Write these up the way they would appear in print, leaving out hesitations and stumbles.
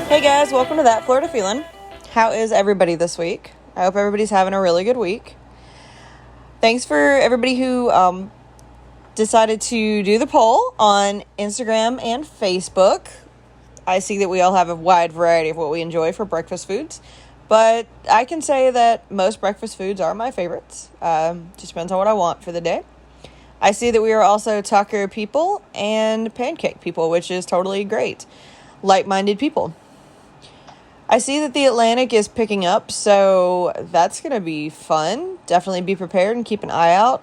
Hey guys, welcome to That Florida Feeling. How is everybody this week? I hope everybody's having a really good week. Thanks for everybody who decided to do the poll on Instagram and Facebook. I see that we all have a wide variety of what we enjoy for breakfast foods, but I can say that most breakfast foods are my favorites. Just depends on what I want for the day. I see that we are also taco people and pancake people, which is totally great. Like-minded people. I see that the Atlantic is picking up, so that's going to be fun. Definitely be prepared and keep an eye out.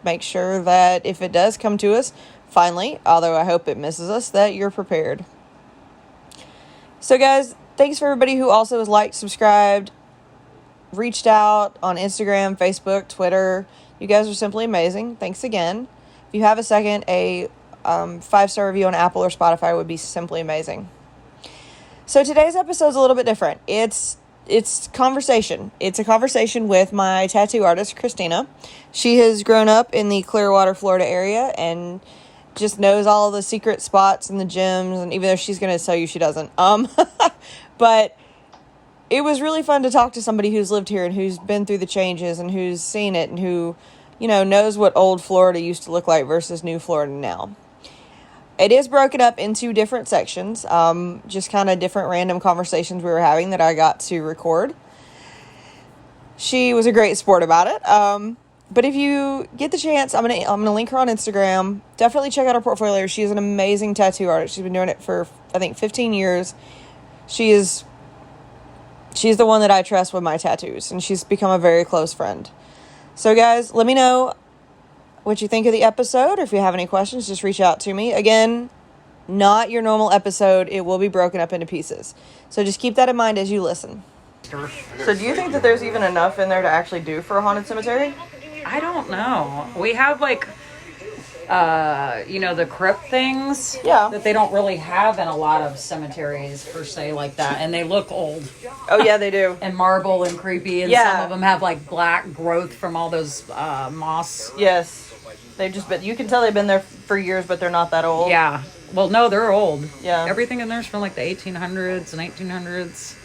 Make sure that if it does come to us, finally, although I hope it misses us, that you're prepared. So guys, thanks for everybody who also has liked, subscribed, reached out on Instagram, Facebook, Twitter. You guys are simply amazing. Thanks again. If you have a second, a 5-star review on Apple or Spotify would be simply amazing. So today's episode is a little bit different. It's conversation. It's a conversation with my tattoo artist, Christina. She has grown up in the Clearwater, Florida area and just knows all the secret spots and the gyms, and even though she's going to tell you she doesn't. But it was really fun to talk to somebody who's lived here and who's been through the changes and who's seen it and who, knows what old Florida used to look like versus new Florida now. It is broken up into different sections, just kind of different random conversations we were having that I got to record. She was a great sport about it. But if you get the chance, I'm gonna link her on Instagram. Definitely check out her portfolio. She's an amazing tattoo artist. She's been doing it for, I think, 15 years. She's the one that I trust with my tattoos, and she's become a very close friend. So guys, let me know what you think of the episode, or if you have any questions, just reach out to me. Again, not your normal episode. It will be broken up into pieces. So just keep that in mind as you listen. So do you think that there's even enough in there to actually do for a haunted cemetery? I don't know. We have the crypt things that they don't really have in a lot of cemeteries per se like that, and they look old. Oh yeah, they do. And marble and creepy, and some of them have black growth from all those moss. Yes. You can tell they've been there for years, but they're not that old. Yeah. Well, no, they're old. Yeah. Everything in there's from the 1800s and 1900s.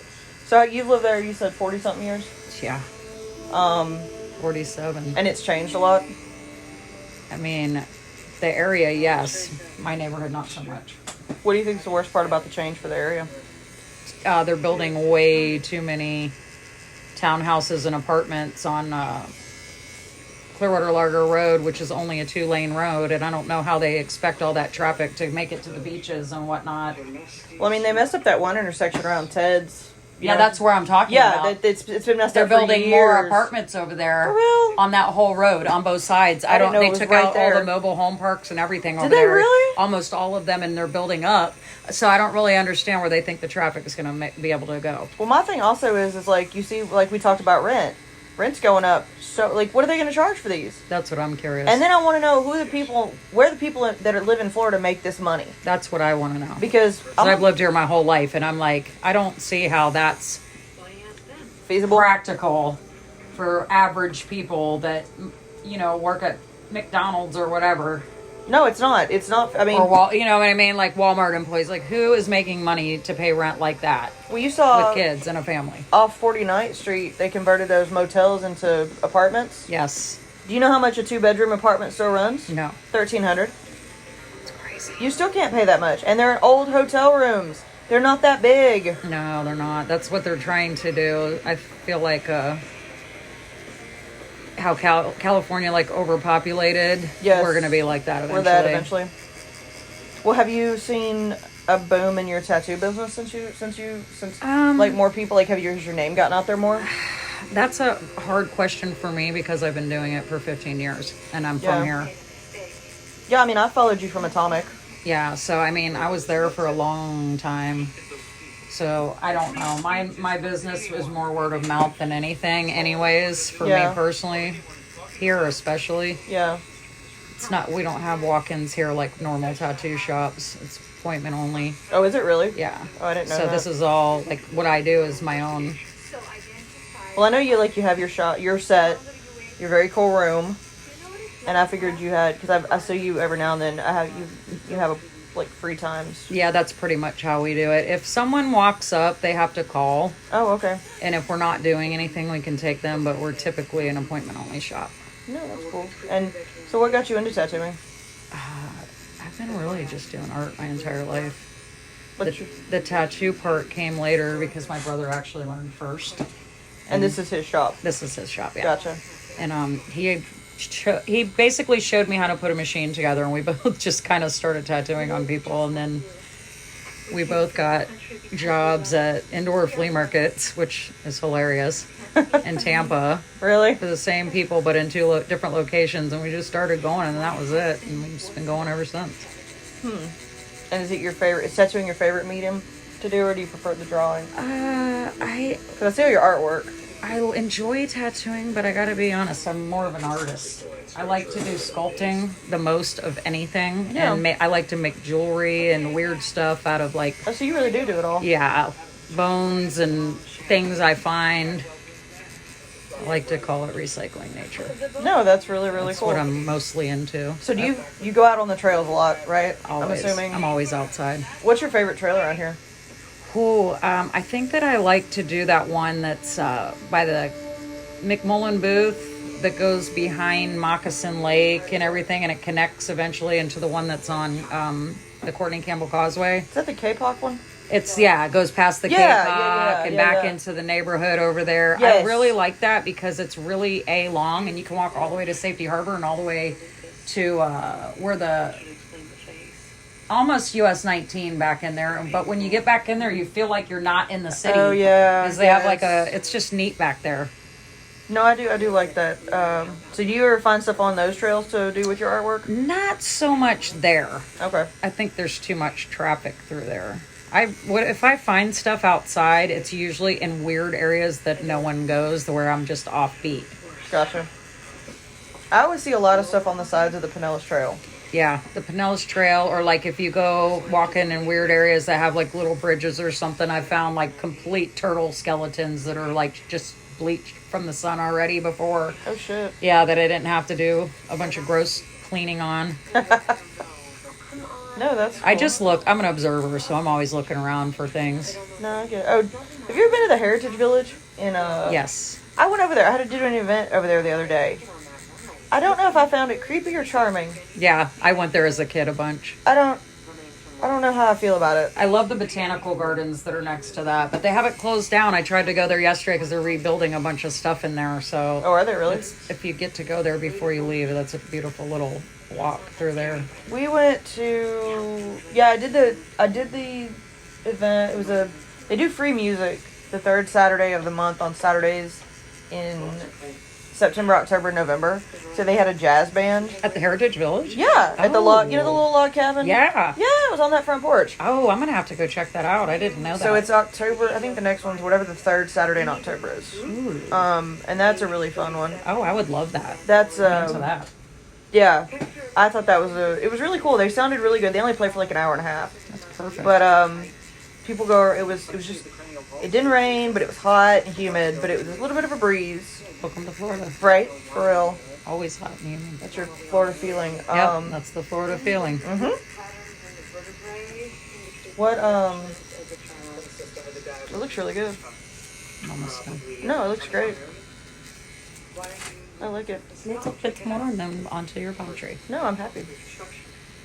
So you've lived there, you said 40-something years? Yeah. 47. And it's changed a lot? I mean, the area, yes. My neighborhood, not so much. What do you think is the worst part about the change for the area? They're building way too many townhouses and apartments on Clearwater Largo Road, which is only a 2-lane road, and I don't know how they expect all that traffic to make it to the beaches and whatnot. Well, I mean, they messed up that one intersection around Ted's. Yeah, that's where I'm talking about. Yeah, it's been messed They're up for years. They're building more apartments over there. For real? On that whole road, on both sides. They took out all the mobile home parks and everything over there. Did they really? Almost all of them, and they're building up. So I don't really understand where they think the traffic is going to be able to go. Well, my thing also is you see, we talked about rent. Rent's going up. So, what are they going to charge for these? That's what I'm curious. And then I want to know where the people that live in Florida make this money. That's what I want to know. Because I've lived here my whole life, and I'm like, I don't see how that's feasible, practical for average people that, work at McDonald's or whatever. No, it's not. It's not. I mean, or you know what I mean, like Walmart employees. Like, who is making money to pay rent like that? Well, you saw with kids and a family off 49th Street, they converted those motels into apartments. Yes. Do you know how much a 2-bedroom apartment still runs? No. $1,300. It's crazy. You still can't pay that much, and they're in old hotel rooms. They're not that big. No, they're not. That's what they're trying to do. I feel like how California overpopulated. Yes. We're gonna be like that eventually. We're that eventually. Well, have you seen a boom in your tattoo business since more people has your name gotten out there more? That's a hard question for me because I've been doing it for 15 years and I'm from here. Yeah, I mean, I followed you from Atomic. Yeah, so I mean, I was there for a long time. So I don't know. My business was more word of mouth than anything anyways, for me personally. Here especially. Yeah. We don't have walk-ins here like normal tattoo shops. It's appointment only. Oh, is it really? Yeah. Oh, I didn't know that. So this is all what I do is my own. Well, I know you have your shop, your set, your very cool room, and I figured you had, because I see you every now and then. You have like free times? Yeah, that's pretty much how we do it. If someone walks up, they have to call. Oh, okay. And if we're not doing anything, we can take them, but we're typically an appointment-only shop. No, that's cool. And so what got you into tattooing? I've been really just doing art my entire life. What's The tattoo part came later because my brother actually learned first. And this is his shop? This is his shop, yeah. Gotcha. And he basically showed me how to put a machine together, and we both just kind of started tattooing on people, and then we both got jobs at indoor flea markets, which is hilarious, in Tampa. Really? For the same people, but in two different locations, and we just started going, and that was it, and we've just been going ever since. And is it your favorite? Is tattooing your favorite medium to do, or do you prefer the drawing? Because I see all your artwork. I enjoy tattooing, but I gotta be honest, I'm more of an artist. I like to do sculpting the most of anything. Yeah. And I like to make jewelry and weird stuff out of like, Oh, so you really do it all? yeah, bones and things I find. I like to call it recycling nature. No, that's really, really That's cool. what I'm mostly into. So do you go out on the trails a lot, right? Always. I'm assuming. I'm always outside. What's your favorite trail around here? Cool. I think that I like to do that one that's by the McMullen booth that goes behind Moccasin Lake and everything, and it connects eventually into the one that's on the Courtney Campbell Causeway. Is that the K-pop one? It goes past the Cape and back into the neighborhood over there. Yes. I really like that because it's really long, and you can walk all the way to Safety Harbor and all the way to where the almost US 19 back in there. But when you get back in there, you feel like you're not in the city. Oh yeah, because they have like it's just neat back there. No, I do like that. So do you ever find stuff on those trails to do with your artwork? Not so much there. Okay. I think there's too much traffic through there. If I find stuff outside, it's usually in weird areas that no one goes, where I'm just offbeat. Gotcha. I always see a lot of stuff on the sides of the Pinellas Trail. Yeah, the Pinellas Trail, or like if you go walking in weird areas that have like little bridges or something, I found like complete turtle skeletons that are like just bleached from the sun already before. Oh shit. Yeah, that I didn't have to do a bunch of gross cleaning on. No, that's cool. I just look. I'm an observer, so I'm always looking around for things. No, I get it. Oh, have you ever been to the Heritage Village in Yes. I went over there. I had to do an event over there the other day. I don't know if I found it creepy or charming. Yeah, I went there as a kid a bunch. I don't know how I feel about it. I love the botanical gardens that are next to that, but they have it closed down. I tried to go there yesterday because they're rebuilding a bunch of stuff in there. So, Oh, are they really? if you get to go there before you leave, that's a beautiful little walk through there. We went to I did the event. It was they do free music the third Saturday of the month on Saturdays in September, October, November. So they had a jazz band. At the Heritage Village? Yeah, at the log, the little log cabin. Yeah. Yeah, it was on that front porch. Oh, I'm gonna have to go check that out. I didn't know that. So it's October. I think the next one's whatever the third Saturday in October is. Ooh. And that's a really fun one. Oh, I would love that. That's I'm into that. Yeah, I thought that was it was really cool. They sounded really good. They only played for like an hour and a half. That's perfect. But people go. It was just. It didn't rain, but it was hot and humid. But it was a little bit of a breeze. Welcome to Florida. Right, for real. Always hot and humid. That's your Florida feeling. Yep, that's the Florida feeling. Mhm. What It looks really good. Almost done. No, it looks great. I like it. Let's get more and then onto your palm tree. No, I'm happy.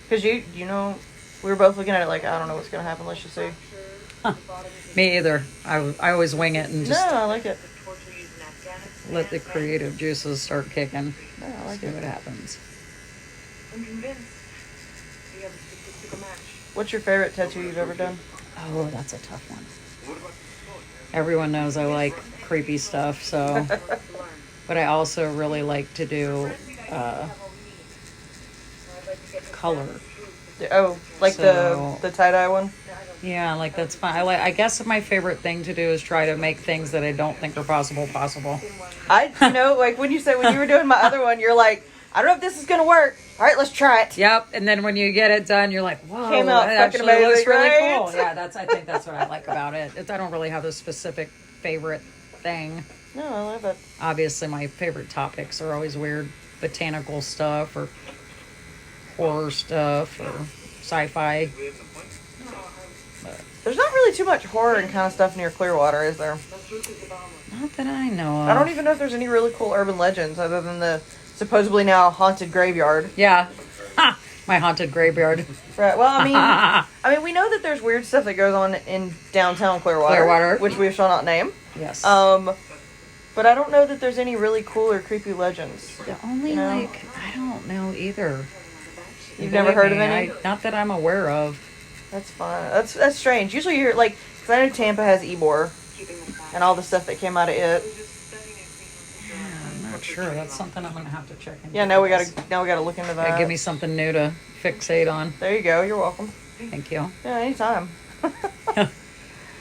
Because you know, we were both looking at it like, I don't know what's going to happen. Let's just see. Me either. I always wing it and just No, I like it. let the creative juices start kicking. No, I like See it. what happens. What's your favorite tattoo you've ever done? Oh, that's a tough one. Everyone knows I like creepy stuff, so. But I also really like to do color. Oh, like So- the tie-dye one? Yeah, like that's fun. I guess my favorite thing to do is try to make things that I don't think are possible. Like when you were doing my other one, you're like, I don't know if this is going to work. All right, let's try it. Yep, and then when you get it done, you're like, "Whoa, Came out that fucking actually looks amazing, really right? cool." Yeah, I think that's what I like about it. I don't really have a specific favorite thing. No, I love it. Obviously, my favorite topics are always weird botanical stuff or horror stuff or sci-fi. There's not really too much horror and kind of stuff near Clearwater, is there? Not that I know of. I don't even know if there's any really cool urban legends other than the supposedly now haunted graveyard. Yeah. Ha! My haunted graveyard. Right. Well, I mean, we know that there's weird stuff that goes on in downtown Clearwater, which we shall not name. Yes. But I don't know that there's any really cool or creepy legends. The only, I don't know either. You've never heard of any? Not that I'm aware of. That's fine. That's strange. Usually you're like, because I know Tampa has Ybor and all the stuff that came out of it. Yeah, I'm not sure. That's something I'm gonna have to check into. Yeah, now we gotta look into that. Yeah, give me something new to fixate on. There you go. You're welcome. Thank you. Yeah, anytime.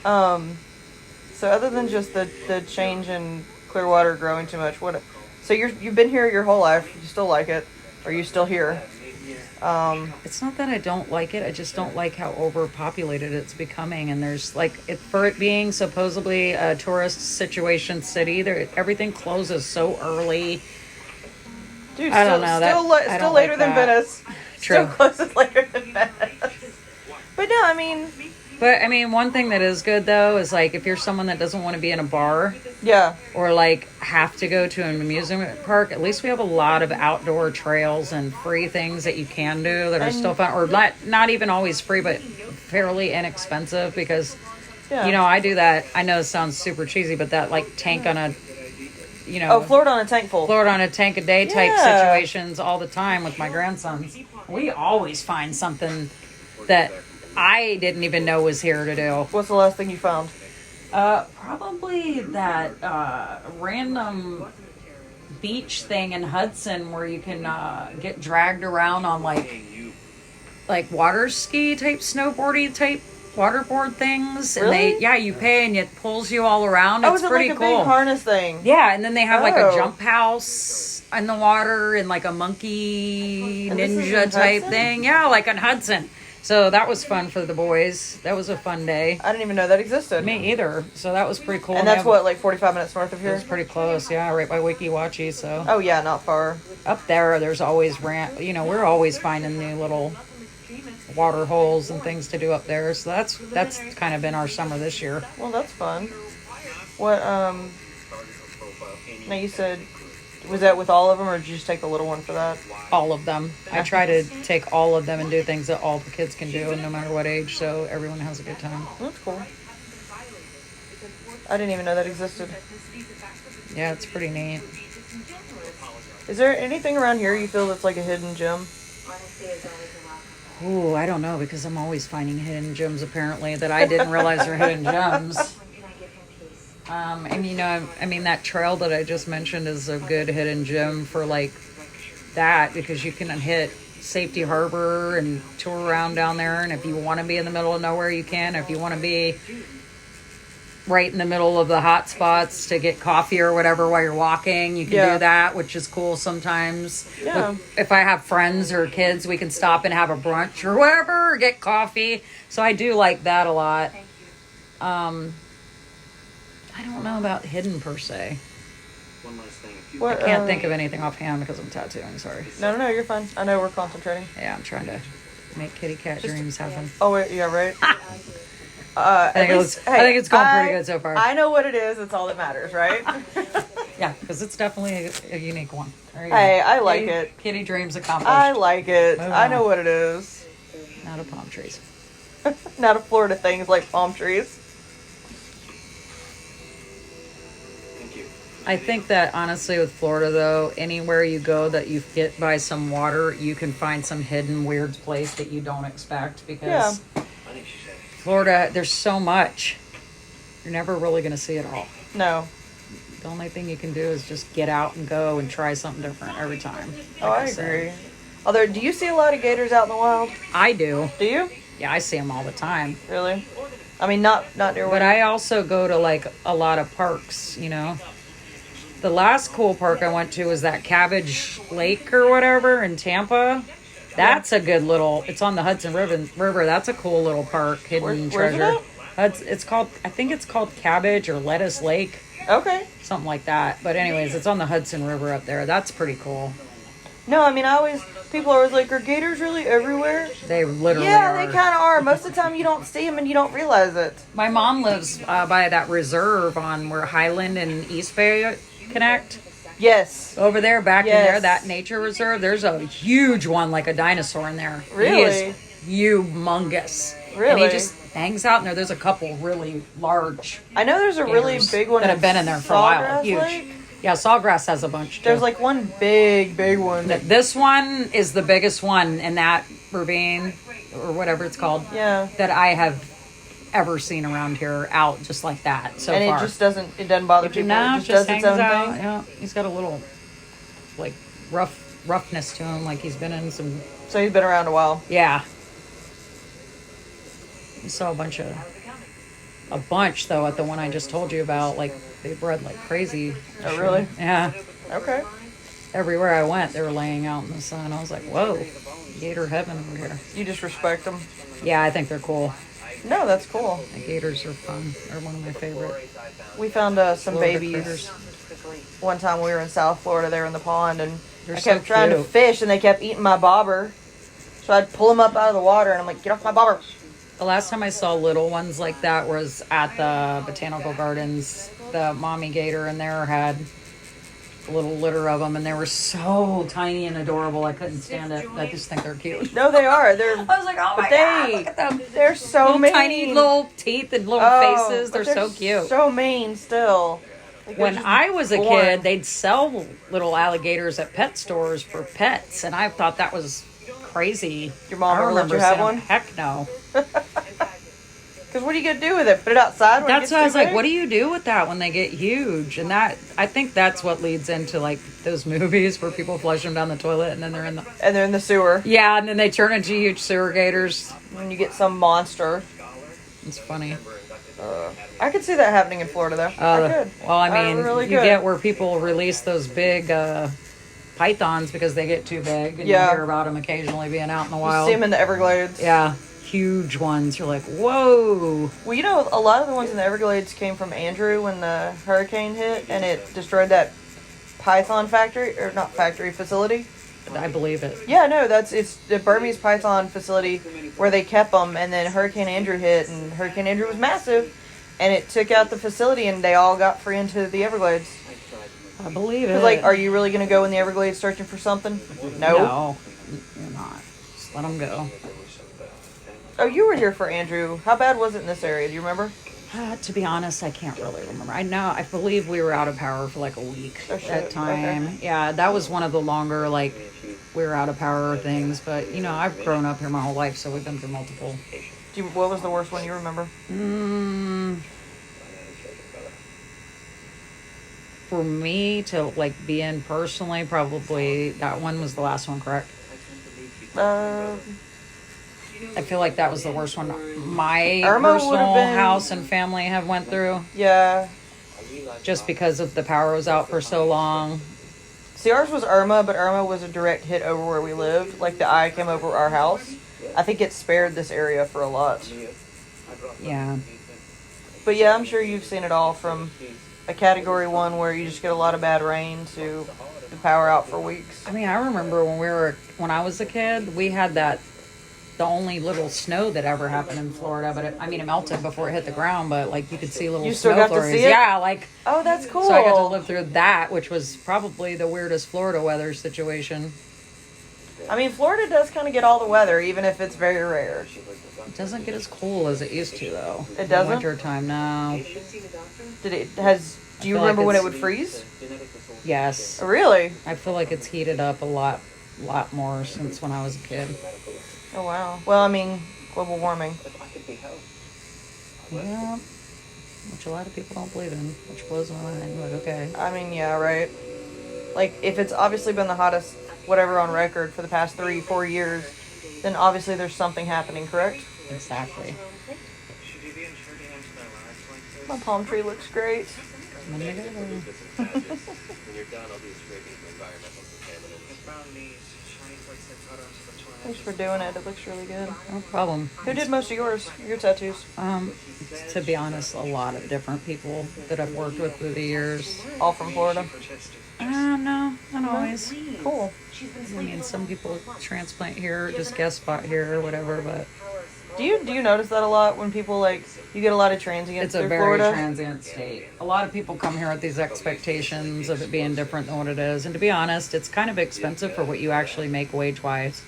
So other than just the change in Clearwater growing too much, what? So you've been here your whole life. You still like it, or you still here? It's not that I don't like it. I just don't like how overpopulated it's becoming. And there's for it being supposedly a tourist situation city, everything closes so early. Dude, I don't know. Still later than Venice. True. Still closes later than Venice. But no, I mean, one thing that is good though is if you're someone that doesn't want to be in a bar, yeah, or have to go to an amusement park, at least we have a lot of outdoor trails and free things that you can do that are still fun, or not even always free, but fairly inexpensive because, I do that. I know it sounds super cheesy, but that tank on a, float on a tank full. Float on a tank a day type situations all the time with my grandsons. We always find something that I didn't even know was here to do. What's the last thing you found? Probably that random beach thing in Hudson where you can get dragged around on like water ski type, snowboardy type waterboard things. Really? And you pay and it pulls you all around. Oh, it's is it pretty like a cool. big harness thing? Yeah, and then they have a jump house in the water and a monkey ninja type thing. Yeah, like in Hudson. So that was fun for the boys. That was a fun day. I didn't even know that existed. Me either. So that was pretty cool. And that's 45 minutes north of here? It's pretty close, yeah, right by Weeki Wachee, so. Oh, yeah, not far. Up there's always we're always finding new little water holes and things to do up there. So that's kind of been our summer this year. Well, that's fun. What, now you said, was that with all of them, or did you just take the little one for that? All of them. I try to take all of them and do things that all the kids can do, no matter what age, so everyone has a good time. That's cool. I didn't even know that existed. Yeah, it's pretty neat. Is there anything around here you feel that's like a hidden gem? Ooh, I don't know, because I'm always finding hidden gems, apparently, that I didn't realize are hidden gems. That trail that I just mentioned is a good hidden gem for that, because you can hit Safety Harbor and tour around down there. And if you want to be in the middle of nowhere, you can. If you want to be right in the middle of the hot spots to get coffee or whatever while you're walking, you can do that, which is cool sometimes. Yeah. If I have friends or kids, we can stop and have a brunch or whatever, or get coffee. So I do like that a lot. I don't know about hidden per se. I can't think of anything offhand because I'm tattooing. Sorry. No, you're fine. I know we're concentrating. Yeah, I'm trying to make kitty cat dreams happen. Oh, wait, yeah, right. I think it's going pretty good so far. I know what it is. It's all that matters, right? Yeah, because it's definitely a unique one. Hey, I like it. Kitty dreams accomplished. I like it. I know what it is. Not a palm trees. Not a Florida things like palm trees. I think that honestly with Florida though, anywhere you go that you get by some water, you can find some hidden weird place that you don't expect, because Florida, there's so much. You're never really going to see it all. No. The only thing you can do is just get out and go and try something different every time. I agree. Although, do you see a lot of gators out in the wild? I do. Do you? Yeah, I see them all the time. Really? I mean, not near. But I also go to a lot of parks, The last cool park I went to was that Cabbage Lake or whatever in Tampa. That's a good little. It's on the Hudson River. That's a cool little park, hidden treasure. It's called. I think it's called Cabbage or Lettuce Lake. Okay. Something like that. But anyways, it's on the Hudson River up there. That's pretty cool. No, I mean, People are always like, are gators really everywhere? They literally Yeah, are. they kind of are. Most of the time you don't see them and you don't realize it. My mom lives by that reserve on where Highland and East Bay connect. Yes. Over there, back in Yes. there, that nature reserve, there's a huge one like a dinosaur in there. Really? He is humongous. Really? And he just hangs out in there. There's a couple really large I know there's a really gators big one that have been in there for a while. Sawgrass Huge. Lake. Yeah, Sawgrass has a bunch too. There's like one big one. This one is the biggest one in that ravine, or whatever it's called, Yeah. that I have ever seen around here out just like that so And far. it just doesn't bother people. No, It just does its hangs own out. thing. Yeah, he's got a little like roughness to him, like he's been in some. So he's been around a while. Yeah. We saw a bunch though at the one I just told you about. Like they bred like crazy. Oh, really? Yeah. Okay. Everywhere I went, they were laying out in the sun. I was like, whoa, gator heaven over here. You just respect them. Yeah, I think they're cool. No, that's cool. The gators are fun. They're one of my favorite. We found some Florida babies critters. one time we were in South Florida. They were in the pond, and They're I kept so trying to cute. fish, and they kept eating my bobber. So I'd pull them up out of the water, and I'm like, get off my bobber. The last time I saw little ones like that was at the botanical gardens. The mommy gator in there had a little litter of them, and they were so tiny and adorable. I couldn't stand it. I just think they're cute. No, they are. They're. I was like, oh my But god, look at them. They're so Little mean. tiny little teeth and little Oh, faces. but They're so cute. So mean still. Like, they're When just I was a born. kid, they'd sell little alligators at pet stores for pets, and I thought that was crazy. Your mom I ever let remember you have saying, one? Heck no. Because what are you going to do with it? Put it outside when it That's gets what I was too like, big? what do you do with that when they get huge? And that, I think that's what leads into like those movies where people flush them down the toilet and then they're in the. And they're in the sewer. Yeah, and then they turn into huge sewer gators. And you get some monster. It's funny. I could see that happening in Florida, though. I could. Well, I mean, really you could. get where people release those big pythons because they get too big. And Yeah. you hear about them occasionally being out in the You wild. see them in the Everglades. Yeah, huge ones. You're like, whoa. Well, you know, a lot of the ones in the Everglades came from Andrew when the hurricane hit and it destroyed that python factory, or not factory, facility. I believe it. Yeah, no, it's the Burmese python facility where they kept them, and then Hurricane Andrew hit, and Hurricane Andrew was massive, and it took out the facility, and they all got free into the Everglades. I believe it. Because, like, are you really going to go in the Everglades searching for something? No. No, you're not. Just let them go. Oh, you were here for Andrew. How bad was it in this area? Do you remember? To be honest, I can't really remember. I believe we were out of power for like a week Oh, shit. that time. Okay. Yeah, that was one of the longer, like, we were out of power things. But, you know, I've grown up here my whole life, so we've been through multiple. What was the worst one you remember? For me to, like, be in personally, probably that one was the last one, correct? I feel like that was the worst one my Irma would've personal been- house and family have went through. Yeah. Just because of the power was out for so long. See, ours was Irma, but Irma was a direct hit over where we lived. Like, the eye came over our house. I think it spared this area for a lot. Yeah. But yeah, I'm sure you've seen it all from a category 1 where you just get a lot of bad rain to the power out for weeks. I mean, I remember when I was a kid, we had the only little snow that ever happened in Florida, but it melted before it hit the ground, but like you could see little You snow still got to flurries. see it? Yeah, like, Oh, that's cool. so I got to live through that, which was probably the weirdest Florida weather situation. I mean, Florida does kind of get all the weather, even if it's very rare. It doesn't get as cool as it used to, though. It doesn't? Winter time, no. Do you feel remember like when it it's- would freeze? Yes. Oh, really? I feel like it's heated up a lot more since when I was a kid. Oh, wow. Well, I mean, global warming. Yeah. Which a lot of people don't believe in, which blows my mind, but okay. I mean, yeah, right. Like, if it's obviously been the hottest whatever on record for the past 3-4 years, then obviously there's something happening, correct? Exactly. My palm tree looks great. Thanks for doing it. It looks really good. No problem. Who did most of your tattoos? To be honest, a lot of different people that I've worked with through the years. All from Florida? No, not always. Cool. I mean, some people transplant here, just guest spot here or whatever, but Do you notice that a lot when people like you get a lot of transients it's a through very Florida? transient state. A lot of people come here with these expectations of it being different than what it is. And to be honest, it's kind of expensive for what you actually make wage-wise.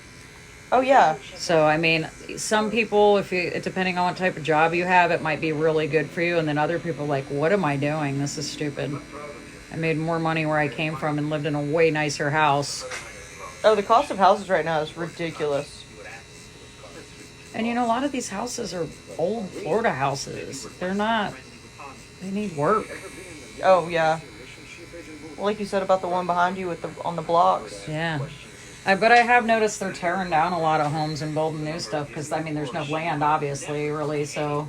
Oh yeah. So, I mean, some people, depending on what type of job you have, it might be really good for you. And then other people are like, what am I doing? This is stupid. I made more money where I came from and lived in a way nicer house. Oh, the cost of houses right now is ridiculous. And a lot of these houses are old Florida houses. They need work. Oh yeah. Well, like you said about the one behind you on the blocks. Yeah. But I have noticed they're tearing down a lot of homes and building new stuff because, I mean, there's no land, obviously, really. So,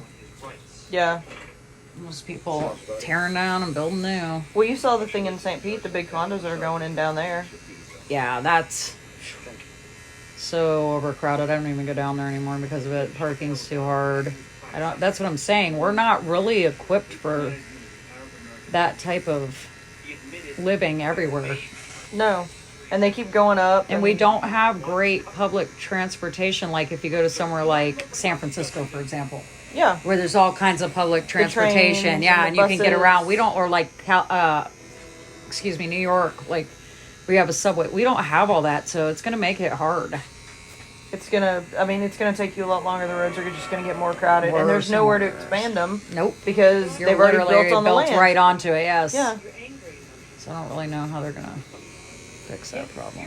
Yeah. most people tearing down and building new. Well, you saw the thing in St. Pete, the big condos that are going in down there. Yeah, that's so overcrowded. I don't even go down there anymore because of it. Parking's too hard. That's what I'm saying. We're not really equipped for that type of living everywhere. No. And they keep going up. And we don't have great public transportation, like if you go to somewhere like San Francisco, for example. Yeah. Where there's all kinds of public transportation. trains Yeah, and and the you can get buses. around. We don't, or like, New York, like we have a subway. We don't have all that, so it's going to make it hard. It's gonna take you a lot longer. The roads are just gonna get more crowded. And there's Worse. nowhere to expand them. Nope. Because You're they've already literally built on the land. right onto it, yes. Yeah. So I don't really know how they're going to fix that problem.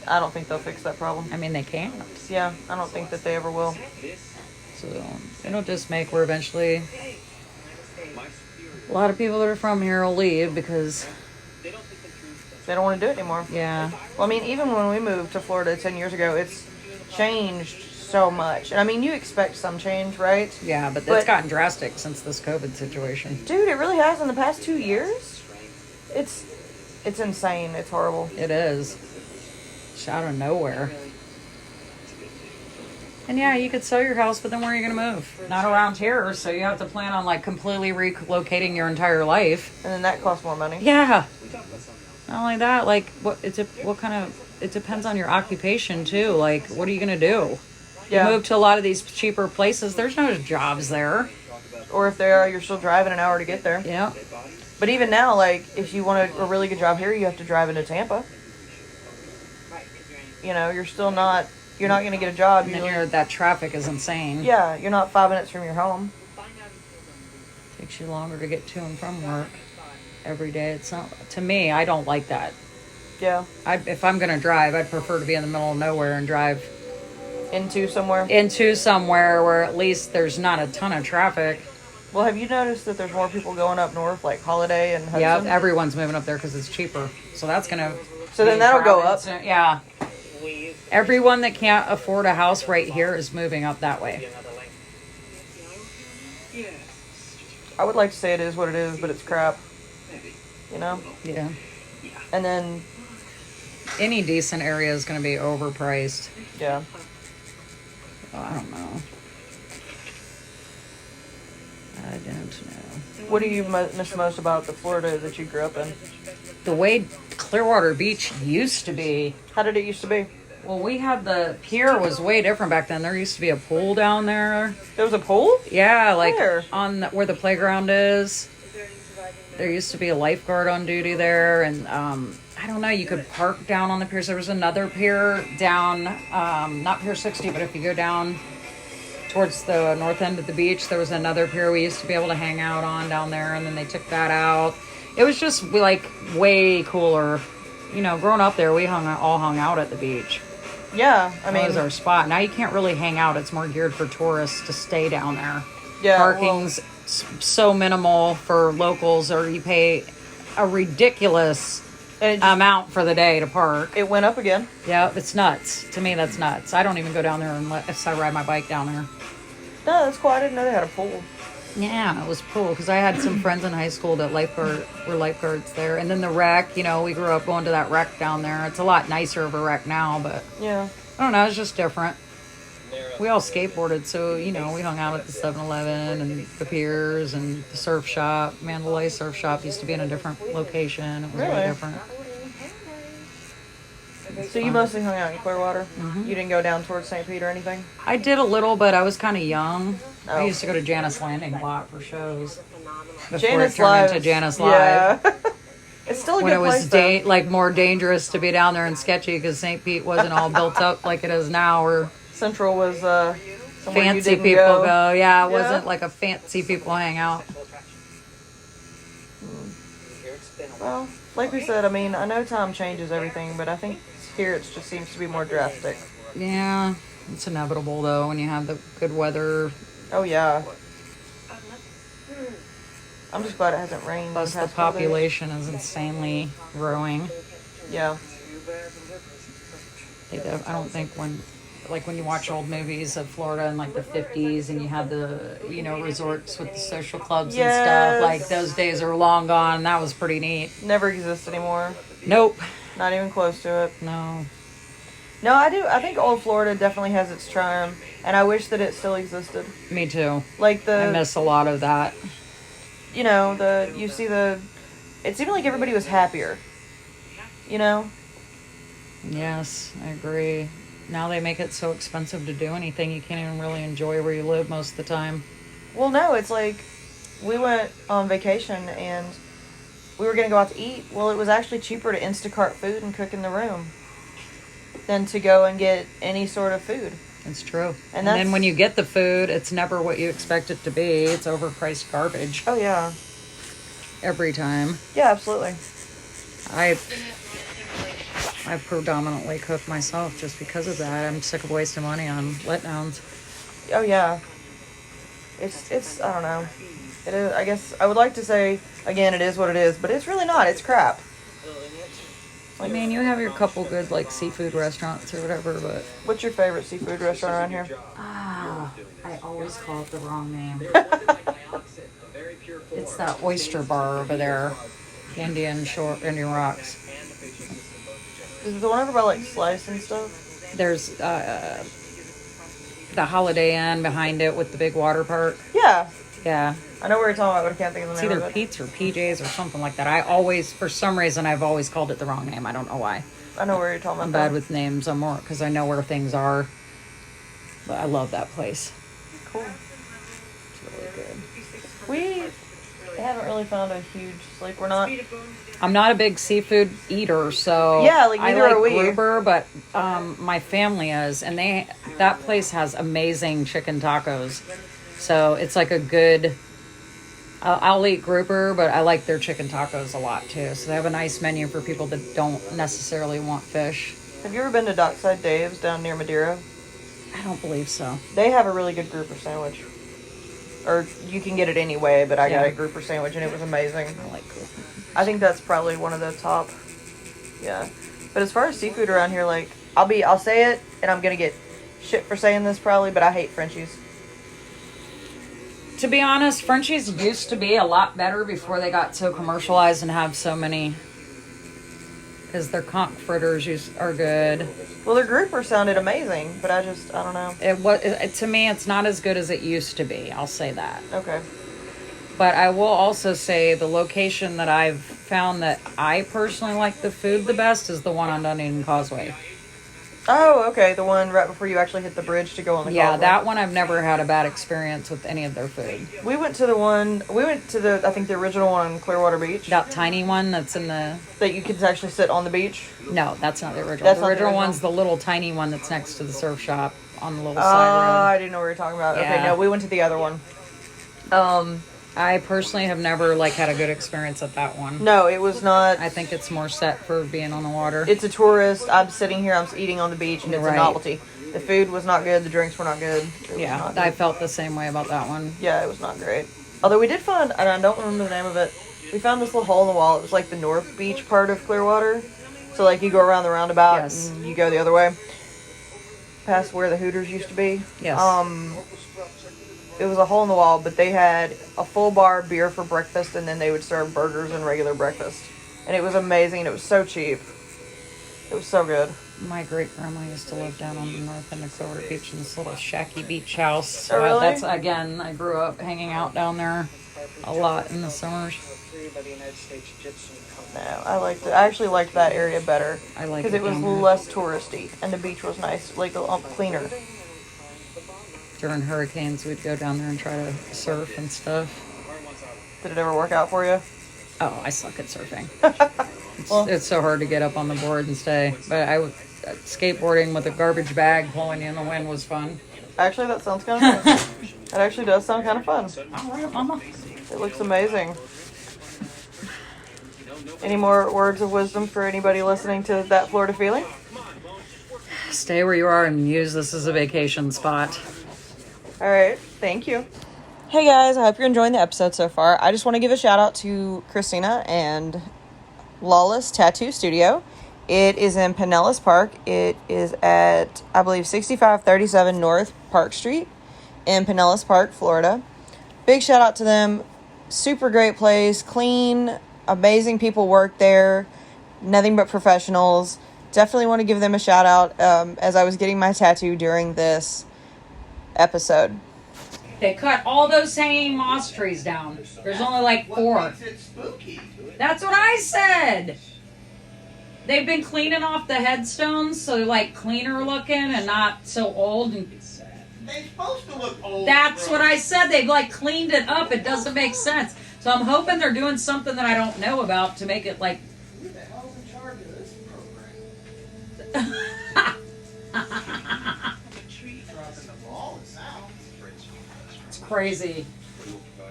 I don't think they'll fix that problem. I mean, they can't. Yeah, I don't think that they ever will. So it'll just make where eventually a lot of people that are from here will leave because, They don't want to do it anymore. yeah. Well, I mean, even when we moved to Florida 10 years ago, it's changed so much. And I mean, you expect some change, right? Yeah, but But- it's gotten drastic since this COVID situation. Dude, it really has in the past 2 years. It's insane. It's horrible. It is. It's out of nowhere. And yeah, you could sell your house, but then where are you going to move? Not around here, so you have to plan on like completely relocating your entire life. And then that costs more money. Yeah. Not only that, like it depends on your occupation too. Like, what are you going to do? Yeah. You move to a lot of these cheaper places, there's no jobs there. Or if they are, you're still driving an hour to get there. Yeah. But even now, like, if you want a really good job here, you have to drive into Tampa. You're not going to get a job. And that traffic is insane. Yeah, you're not 5 minutes from your home. Takes you longer to get to and from work every day. It's not, to me, I don't like that. Yeah. If I'm going to drive, I'd prefer to be in the middle of nowhere and drive Into somewhere. into somewhere where at least there's not a ton of traffic. Well, have you noticed that there's more people going up north, like Holiday and Hudson? Yeah, everyone's moving up there because it's cheaper. So that's going to... So then that'll go up. Yeah. Everyone that can't afford a house right here is moving up that way. I would like to say it is what it is, but it's crap. Yeah. And then, Any decent area is going to be overpriced. yeah. I don't know. I don't know. What do you miss most about the Florida that you grew up in? The way Clearwater Beach used to be. How did it used to be? Well, we had the pier was way different back then. There used to be a pool down there. There was a pool? Yeah, like Where? where the playground is. There used to be a lifeguard on duty there, and I don't know. You could park down on the piers. There was another pier down, not Pier 60, but if you go down towards the north end of the beach, there was another pier we used to be able to hang out on down there, and then they took that out. It was just like way cooler. Growing up there, we all hung out at the beach. Yeah, I That mean, was our spot. Now you can't really hang out. It's more geared for tourists to stay down there. yeah. Parking's so minimal for locals, or you pay a ridiculous And amount for the day to park. it went up again. Yeah, it's nuts. To me, that's nuts. I don't even go down there unless I ride my bike down there. No, that's cool. I didn't know they had a pool. Yeah, it was cool because I had some friends in high school that were lifeguards there. And then the wreck, we grew up going to that wreck down there. It's a lot nicer of a wreck now, but Yeah. I don't know, it's just different. We all skateboarded, so you know we hung out at the 7-Eleven and the piers and the surf shop. Mandalay Surf Shop used to be in a different location. It was Really? very different. So you mostly hung out in Clearwater? You didn't go down towards St. Pete or anything? I did a little, but I was kind of young. I Oh. used to go to Janice Landing a lot for shows before Janice it turned Live. into Janice Live. Yeah. It's still a When good it was place, though. like more dangerous to be down there and sketchy because St. Pete wasn't all built up like it is now, or Central was somewhere you fancy didn't people go. go. Yeah, it Yeah. wasn't like a fancy people hang out. Well, like we said, I mean, I know time changes everything, but I think here it just seems to be more drastic. Yeah, it's inevitable though when you have the good weather. Oh, yeah. I'm just glad it hasn't rained. Plus, the past couple days. population is insanely growing. Yeah. I don't think when you watch old movies of Florida in like the 50s and you had the, resorts with the social clubs and Yes. stuff, like those days are long gone. That was pretty neat. Never exists anymore. Nope. Not even close to it. No. No, I do. I think old Florida definitely has its charm, and I wish that it still existed. Me too. Like I miss a lot of that. It seemed like everybody was happier. Yes, I agree. Now they make it so expensive to do anything, you can't even really enjoy where you live most of the time. Well, no, it's like we went on vacation and we were going to go out to eat. Well, it was actually cheaper to Instacart food and cook in the room than to go and get any sort of food. It's true. And then when you get the food, it's never what you expect it to be. It's overpriced garbage Oh, yeah. every time. Yeah, absolutely. I predominantly cook myself just because of that. I'm sick of wasting money on letdowns. Oh, yeah. It's I don't know. It is, I guess I would like to say, again, it is what it is, but it's really not. It's crap. I mean, you have your couple good, like, seafood restaurants or whatever, but... What's your favorite seafood restaurant around here? I always call it the wrong name. It's that oyster bar over there. Indian Rocks. Is it the one over by, like, Slice and stuff? There's the Holiday Inn behind it with the big water park. Yeah. Yeah. I know what you're talking about, but I can't think of the It's name either of it. Pete's or PJ's or something like that. For some reason, I've always called it the wrong name. I don't know why. I know where you're talking about. I'm bad with names. I'm more because I know where things are. But I love that place. Cool. It's really good. We haven't really found a huge, like, we're not... I'm not a big seafood eater, so Yeah, like, neither I like are we. grouper, but my family is, and that place has amazing chicken tacos. So it's like a good. I'll eat grouper, but I like their chicken tacos a lot too. So they have a nice menu for people that don't necessarily want fish. Have you ever been to Dockside Dave's down near Madeira? I don't believe so. They have a really good grouper sandwich. Or you can get it anyway, but I got Yeah. a grouper sandwich and it was amazing. I like grouper. I think that's probably one of the top. Yeah. But as far as seafood around here, like, I'll say it, and I'm gonna get shit for saying this probably, but I hate Frenchies. To be honest, Frenchies used to be a lot better before they got so commercialized and have so many. Because their conch fritters are good. Well, their grouper sounded amazing, but I don't know. To me, it's not as good as it used to be. I'll say that. Okay. But I will also say the location that I've found that I personally like the food the best is the one on Dunedin Causeway. Oh, okay. The one right before you actually hit the bridge to go on the Yeah, causeway. that one I've never had a bad experience with any of their food. We went to I think the original one on Clearwater Beach. That tiny one that's in the... That you could actually sit on the beach. No, that's not the original. That's The not the original original. one's the little tiny one that's next to the surf shop on the little Oh, side I didn't know what you were talking about. Okay, Yeah. no, we went to the other one. road. I personally have never had a good experience at that one. No, it was not. I think it's more set for being on the water. It's a tourist. I'm sitting here. I'm eating on the beach, and it's Right. a novelty. The food was not good. The drinks were not good. It was Yeah, not I good. felt the same way about that one. Yeah, it was not great. Although we did find, and I don't remember the name of it. We found this little hole in the wall. It was like the North Beach part of Clearwater. So like you go around the roundabout Yes. and you go the other way, past where the Hooters used to be. Yes. It was a hole in the wall, but they had a full bar beer for breakfast, and then they would serve burgers and regular breakfast. And it was amazing, and it was so cheap. It was so good. My great grandma used to live down on the north end of Clearwater Beach in this little shacky beach house. So Oh, really? that's, again, I grew up hanging out down there a lot in the summers. No, I actually liked that area better. I like because it was less touristy and the beach was nice, like cleaner. During hurricanes, we'd go down there and try to surf and stuff. Did it ever work out for you? Oh, I suck at surfing. Well, It's so hard to get up on the board and stay. But skateboarding with a garbage bag pulling you in the wind was fun. actually, that sounds kind of fun. It actually does sound kind of fun. All right, Mama. It looks amazing. Any more words of wisdom for anybody listening to That Florida Feeling? Stay where you are and use this as a vacation spot. All right, thank you. Hey guys, I hope you're enjoying the episode so far. I just want to give a shout out to Christina and Lawless Tattoo Studio. It is in Pinellas Park. It is at, I believe, 6537 North Park Street in Pinellas Park, Florida. Big shout out to them. Super great place, clean, amazing people work there. Nothing but professionals. Definitely want to give them a shout out as I was getting my tattoo during this episode. They cut all those hanging moss trees down. There's only like 4. What makes it spooky? That's what I said. They've been cleaning off the headstones so they're like cleaner looking and not so old. And They're supposed to look old. that's what I said. They've like cleaned it up. It doesn't make sense. So I'm hoping they're doing something that I don't know about to make it like. Who the hell's in charge of this program? Tree dropping the ball, it sounds. It's crazy.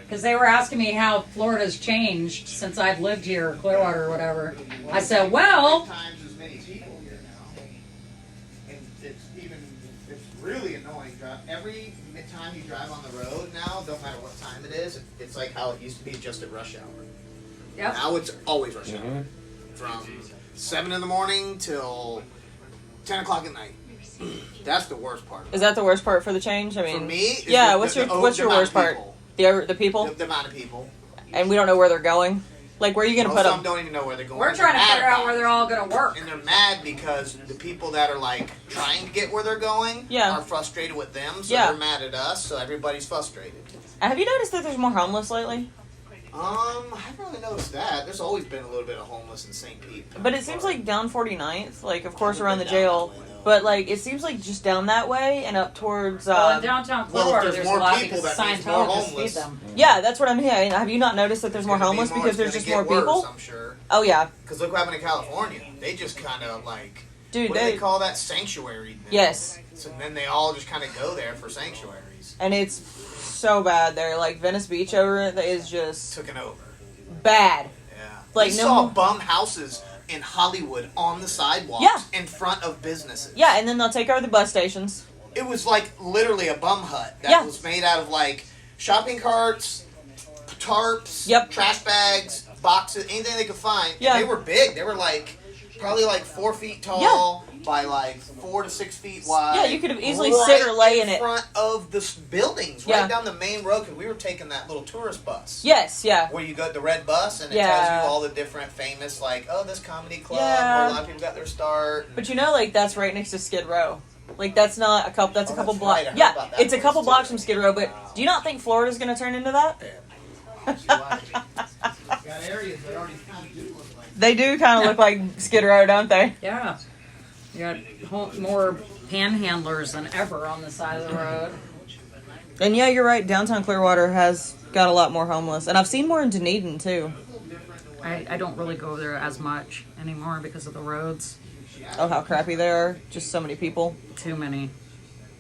Because they were asking me how Florida's changed since I've lived here, Clearwater or whatever. I said, well, 3 times as many people here now. And it's really annoying. Every time you drive on the road now, don't matter what time it is, it's like how it used to be just at rush hour. yep. Now it's always rush hour. From 7 in the morning till 10 o'clock at night. That's the worst part. Is that the worst part for the change? I mean, For me, is yeah. the- What's the your amount worst of part? people. The people, The amount of people. and we don't know where they're going. Like, where are you gonna Most put of them them? don't even know where they're going. We're trying to They're mad figure out about where it. they're all going to work. And they're mad because the people that are like trying to get where they're going Yeah. are frustrated with them, so Yeah. they're mad at us, so everybody's frustrated. Have you noticed that there's more homeless lately? I haven't really noticed that. There's always been a little bit of homeless in St. Pete. But it seems like down 49th, like of course Haven't around the been down jail, that way, though. but like it seems like just down that way and up towards. Well, in downtown well, if Clearwater, there's there's a more lot people, because that means more Scientologists feed homeless. them. Yeah, that's what I'm hearing. Have you not noticed that there's more It's gonna be homeless because it's there's gonna just get more worse, people? I'm sure. Oh yeah, Because look what happened in California. They just kind of like, dude. what do they call that? Sanctuary. Now. Yes, So then they all just kind of go there for sanctuaries. and it's so bad there. Like Venice Beach over it is just Took it over. bad. Yeah. Like, we no saw more- bum houses in Hollywood on the sidewalks Yeah. in front of businesses. Yeah, and then they'll take over the bus stations. It was like literally a bum hut that Yeah. was made out of like shopping carts, tarps, Yep. trash bags, boxes, anything they could find. And Yeah. they were big. They were like probably like 4 feet tall by like 4 to 6 feet wide. Yeah, you could have easily sit or lay in it. front of the buildings, Yeah. right down the main road. Because we were taking that little tourist bus. Yes, yeah. Where you go the red bus and it Yeah. tells you all the different famous like this comedy club Yeah. where a lot of people got their start. But you know, like that's right next to Skid Row. Like that's not a couple. That's a couple that's blocks. right, I heard Yeah, about that it's a place, couple too. blocks from Skid Row. But do you not think Florida's going to turn into that? Got areas that already kind of do look like. They do kind of look like Skid Row, don't they? Yeah. You got more panhandlers than ever on the side of the road. And yeah, you're right. Downtown Clearwater has got a lot more homeless, and I've seen more in Dunedin too. I don't really go there as much anymore because of the roads. Oh, how crappy they are! Just so many people, Too many.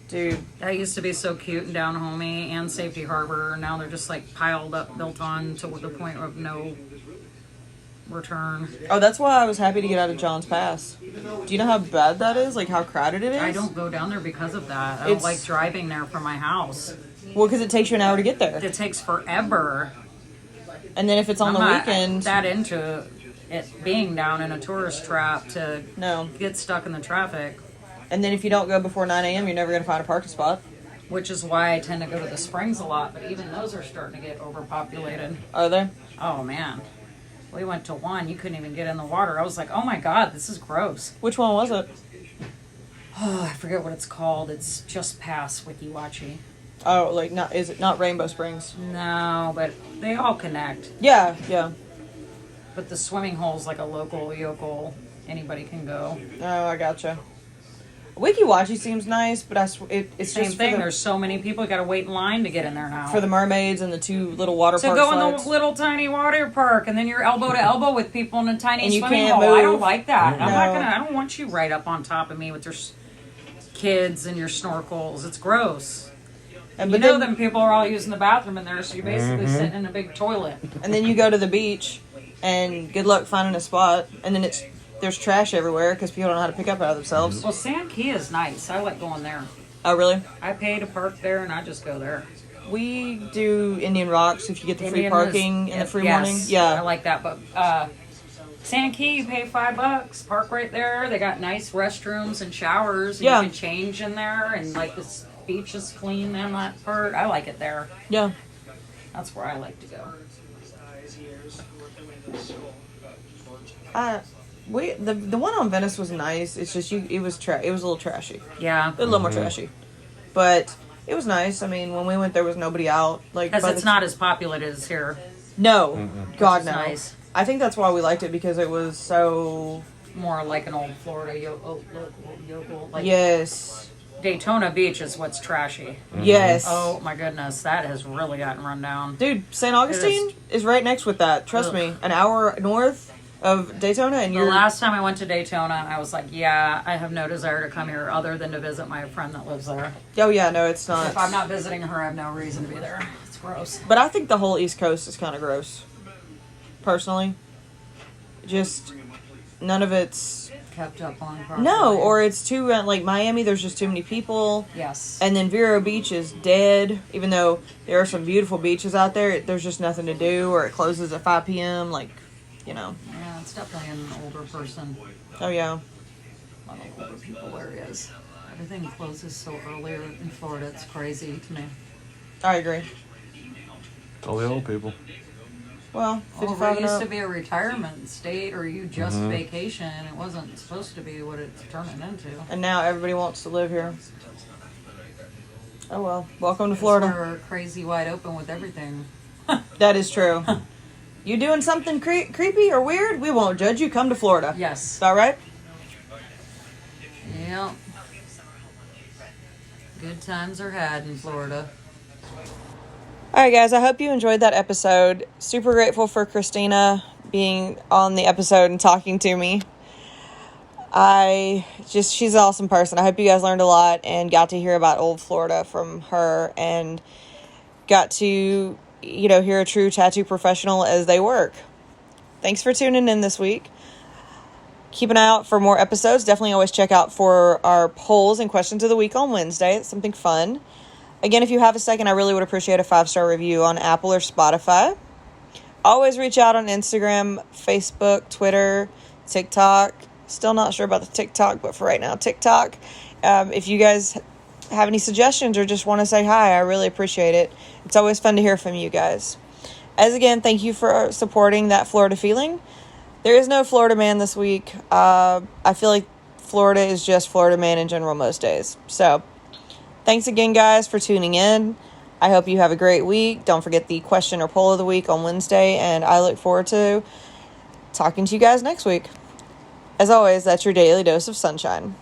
dude. That used to be so cute and down homey and Safety Harbor. Now they're just like piled up, built on to the point of no return. Oh, that's why I was happy to get out of John's Pass. Do you know how bad that is? Like how crowded it is? I don't go down there because of that. I don't It's- like driving there from my house. Well, because it takes you an hour to get there, It takes forever. and then if it's on I'm the not weekend, that into it being down in a tourist trap to no. get stuck in the traffic, And then if you don't go before 9 a.m., you're never gonna find a parking spot. which is why I tend to go to the Springs a lot. But even those are starting to get overpopulated. Are there? Oh man, we went to one. You couldn't even get in the water. I was like, oh my god, this is gross. Which one was it? Oh, I forget what it's called. It's just past Wiki Wachi. Oh, like is it not Rainbow Springs? No, but they all connect. Yeah, yeah. But the swimming hole's like a local yokel. Anybody can go. Oh, I gotcha. Wikiwachi seems nice, but it's Same just thing. There's so many people. You got to wait in line to get in there now. for the mermaids and the 2 little water to park go slides. in the little tiny water park, and then you're elbow to elbow with people in a tiny And you swimming can't hole. I move. don't like that. No. I don't want you right up on top of me with your kids and your snorkels. It's gross. And You but know then, them people are all using the bathroom in there, so you're basically sitting in a big toilet. and then you go to the beach, and good luck finding a spot. And then there's trash everywhere because people don't know how to pick up out of themselves. Well, Sand Key is nice. I like going there. Oh, really? I pay to park there, and I just go there. We do Indian Rocks if you get the free Indian parking is- in the free yes, morning. I Yeah. like that. But Sand Key, you pay $5, park right there. They got nice restrooms and showers. And Yeah. you can change in there, and like this beach is clean in that part. I like it there. Yeah. That's where I like to go. The one on Venice was nice. It's just it was a little trashy. Yeah, A little more trashy. But it was nice. I mean, when we went, there was nobody out. Like, because by it's the- not as populated as here. No, God Which no. is nice. I think that's why we liked it because it was so. More like an old Florida yokel. Like Yes. Daytona Beach is what's trashy. Yes. Oh my goodness, that has really gotten run down. Dude, St. Augustine is right next with that. Trust Ugh. me, an hour north of Daytona, and The you're. last time I went to Daytona, I was like, yeah, I have no desire to come here other than to visit my friend that lives there. Oh yeah, no, it's not. If I'm not visiting her, I have no reason to be there. It's gross. But I think the whole East Coast is kind of gross. Personally, just none of it's. Kept up on properly. No, or it's too like Miami. There's just too many people. Yes. And then Vero Beach is dead, even though there are some beautiful beaches out there. There's just nothing to do, or it closes at 5 p.m. Like, you know. Yeah, it's definitely an older person. Oh, yeah. A lot of older people areas. Everything closes so early in Florida. It's crazy to me. I agree. All the old people. Well, Well, 55 it and used up. to be a retirement state, or you just vacation. It wasn't supposed to be what it's turning into. And now everybody wants to live here. Oh, well. Welcome to Florida. We're crazy wide open with everything. That is true. You doing something creepy or weird? We won't judge you. Come to Florida. Yes. Is that right? Yeah. Good times are had in Florida. All right, guys, I hope you enjoyed that episode. Super grateful for Christina being on the episode and talking to me. She's an awesome person. I hope you guys learned a lot and got to hear about old Florida from her and got to, hear a true tattoo professional as they work. Thanks for tuning in this week. Keep an eye out for more episodes. Definitely always check out for our polls and questions of the week on Wednesday. It's something fun. Again, if you have a second, I really would appreciate a 5-star review on Apple or Spotify. Always reach out on Instagram, Facebook, Twitter, TikTok. Still not sure about the TikTok, but for right now, TikTok. If you guys have any suggestions or just want to say hi, I really appreciate it. It's always fun to hear from you guys. As again, thank you for supporting that Florida feeling. There is no Florida man this week. I feel like Florida is just Florida man in general most days. So, thanks again, guys, for tuning in. I hope you have a great week. Don't forget the question or poll of the week on Wednesday, and I look forward to talking to you guys next week. As always, that's your daily dose of sunshine.